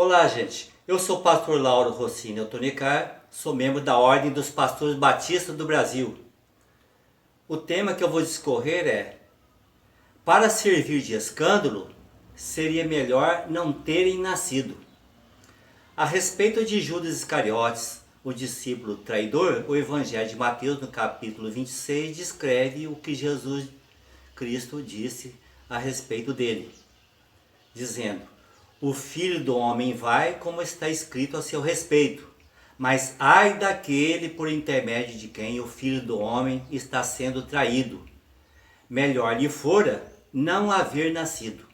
Olá, gente. Eu sou o pastor Lauro Rossini Altonicar, sou membro da Ordem dos Pastores Batistas do Brasil. O tema que eu vou discorrer é: para servir de escândalo, seria melhor não terem nascido. A respeito de Judas Iscariotes, o discípulo traidor, o Evangelho de Mateus, no capítulo 26, descreve o que Jesus Cristo disse a respeito dele, dizendo: o Filho do Homem vai, como está escrito a seu respeito, mas ai daquele por intermédio de quem o Filho do Homem está sendo traído. Melhor lhe fora não haver nascido.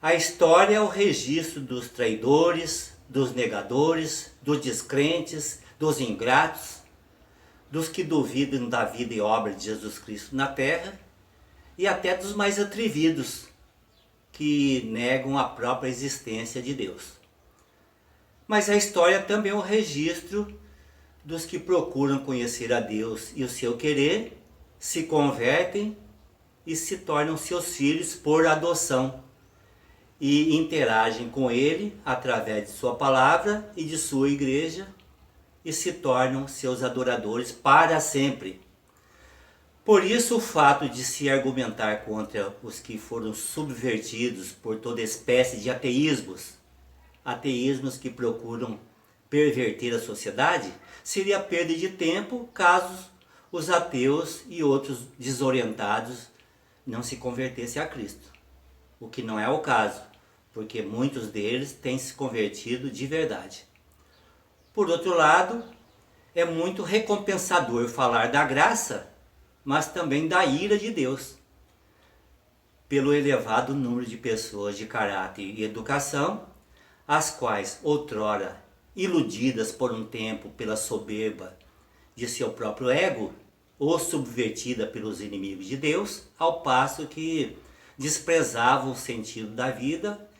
A história é o registro dos traidores, dos negadores, dos descrentes, dos ingratos, dos que duvidam da vida e obra de Jesus Cristo na terra, e até dos mais atrevidos, que negam a própria existência de Deus. Mas a história também é um registro dos que procuram conhecer a Deus e o seu querer, se convertem e se tornam seus filhos por adoção e interagem com Ele através de sua palavra e de sua igreja e se tornam seus adoradores para sempre. Por isso, o fato de se argumentar contra os que foram subvertidos por toda espécie de ateísmos que procuram perverter a sociedade, seria perda de tempo caso os ateus e outros desorientados não se convertessem a Cristo. O que não é o caso, porque muitos deles têm se convertido de verdade. Por outro lado, é muito recompensador falar da graça, mas também da ira de Deus, pelo elevado número de pessoas de caráter e educação, as quais outrora, iludidas por um tempo pela soberba de seu próprio ego, ou subvertida pelos inimigos de Deus, ao passo que desprezavam o sentido da vida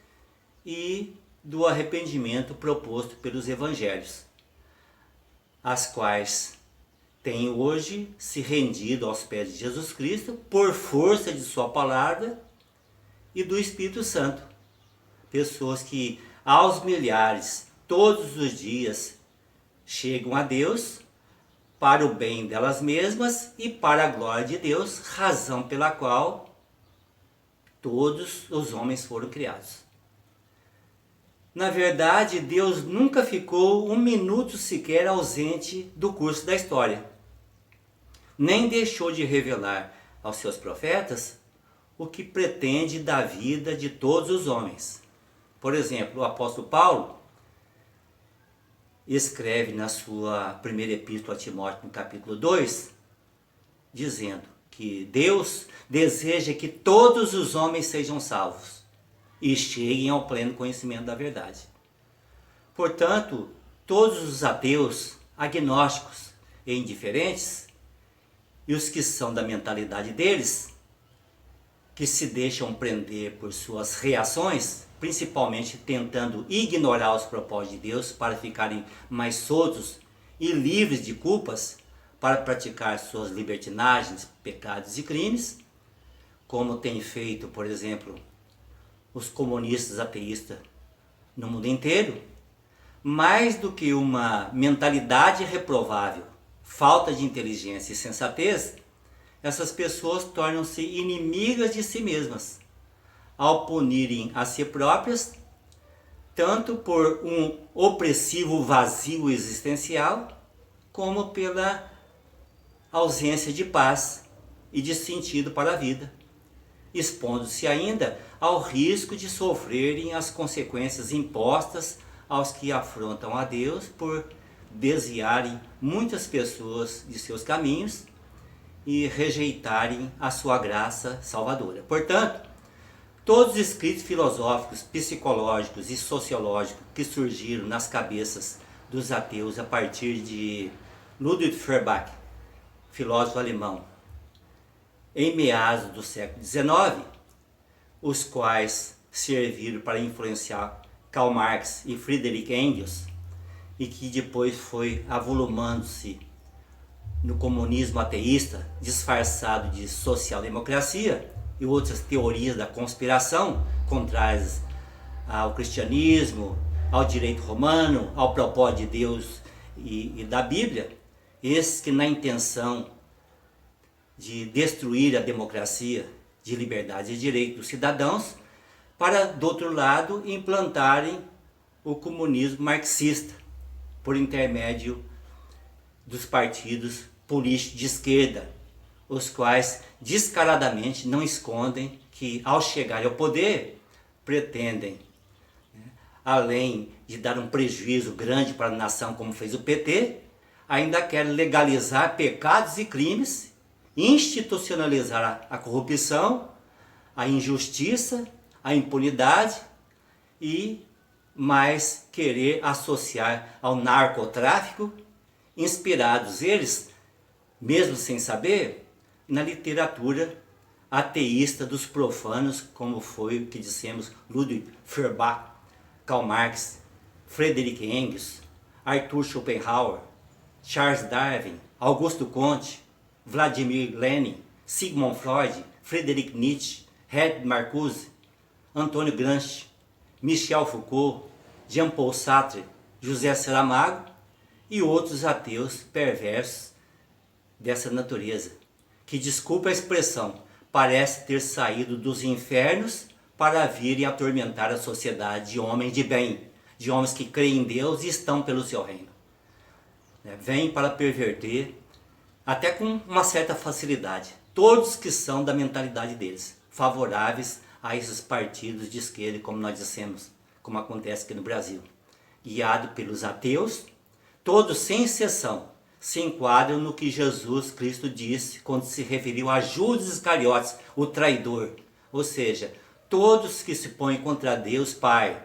e do arrependimento proposto pelos evangelhos, as quais têm hoje se rendido aos pés de Jesus Cristo por força de sua palavra e do Espírito Santo. Pessoas que aos milhares, todos os dias, chegam a Deus para o bem delas mesmas e para a glória de Deus, razão pela qual todos os homens foram criados. Na verdade, Deus nunca ficou um minuto sequer ausente do curso da história. Nem deixou de revelar aos seus profetas o que pretende da vida de todos os homens. Por exemplo, o apóstolo Paulo escreve na sua primeira epístola a Timóteo, no capítulo 2, dizendo que Deus deseja que todos os homens sejam salvos e cheguem ao pleno conhecimento da verdade. Portanto, todos os ateus, agnósticos e indiferentes, e os que são da mentalidade deles, que se deixam prender por suas reações, principalmente tentando ignorar os propósitos de Deus para ficarem mais soltos e livres de culpas para praticar suas libertinagens, pecados e crimes, como tem feito, por exemplo, os comunistas ateístas no mundo inteiro. Mais do que uma mentalidade reprovável, falta de inteligência e sensatez, essas pessoas tornam-se inimigas de si mesmas, ao punirem a si próprias, tanto por um opressivo vazio existencial, como pela ausência de paz e de sentido para a vida, expondo-se ainda ao risco de sofrerem as consequências impostas aos que afrontam a Deus por desviarem muitas pessoas de seus caminhos e rejeitarem a sua graça salvadora. Portanto, todos os escritos filosóficos, psicológicos e sociológicos que surgiram nas cabeças dos ateus a partir de Ludwig Feuerbach, filósofo alemão, em meados do século XIX, os quais serviram para influenciar Karl Marx e Friedrich Engels, e que depois foi avolumando-se no comunismo ateísta, disfarçado de social-democracia, e outras teorias da conspiração contrárias ao cristianismo, ao direito romano, ao propósito de Deus e da Bíblia, esses que na intenção de destruir a democracia, de liberdade e direito dos cidadãos, para, do outro lado, implantarem o comunismo marxista, por intermédio dos partidos políticos de esquerda, os quais descaradamente não escondem que, ao chegar ao poder, pretendem, além de dar um prejuízo grande para a nação, como fez o PT, ainda querem legalizar pecados e crimes, institucionalizar a corrupção, a injustiça, a impunidade e mais querer associar ao narcotráfico, inspirados eles, mesmo sem saber, na literatura ateísta dos profanos, como foi o que dissemos Ludwig Feuerbach, Karl Marx, Friedrich Engels, Arthur Schopenhauer, Charles Darwin, Augusto Comte, Vladimir Lenin, Sigmund Freud, Friedrich Nietzsche, Herbert Marcuse, Antônio Gramsci, Michel Foucault, Jean-Paul Sartre, José Saramago e outros ateus perversos dessa natureza, que, desculpa a expressão, parece ter saído dos infernos para virem atormentar a sociedade de homens de bem, de homens que creem em Deus e estão pelo seu reino. Vêm para perverter, até com uma certa facilidade, todos que são da mentalidade deles, favoráveis a esses partidos de esquerda, como nós dissemos, como acontece aqui no Brasil. Guiado pelos ateus, todos sem exceção, se enquadram no que Jesus Cristo disse quando se referiu a Judas Iscariotes, o traidor. Ou seja, todos que se põem contra Deus Pai,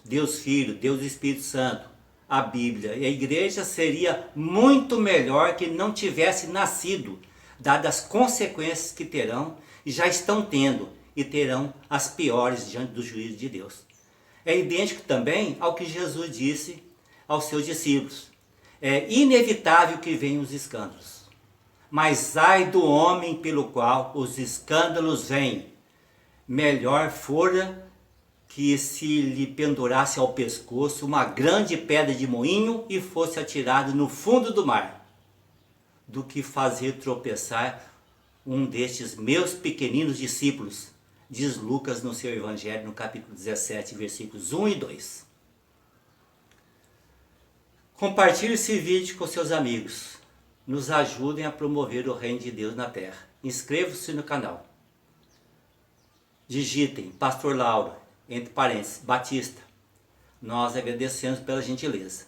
Deus Filho, Deus Espírito Santo, a Bíblia e a igreja, seria muito melhor que não tivesse nascido, dadas as consequências que terão e já estão tendo e terão as piores diante do juízo de Deus. É idêntico também ao que Jesus disse aos seus discípulos. É inevitável que venham os escândalos, mas ai do homem pelo qual os escândalos vêm. Melhor fora que se lhe pendurasse ao pescoço uma grande pedra de moinho e fosse atirado no fundo do mar, do que fazer tropeçar um destes meus pequeninos discípulos, diz Lucas no seu Evangelho, no capítulo 17, versículos 1 e 2. Compartilhe esse vídeo com seus amigos. Nos ajudem a promover o reino de Deus na terra. Inscreva-se no canal. Digitem Pastor Lauro, entre parênteses, Batista. Nós agradecemos pela gentileza.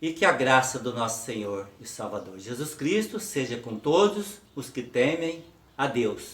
E que a graça do nosso Senhor e Salvador Jesus Cristo seja com todos os que temem a Deus.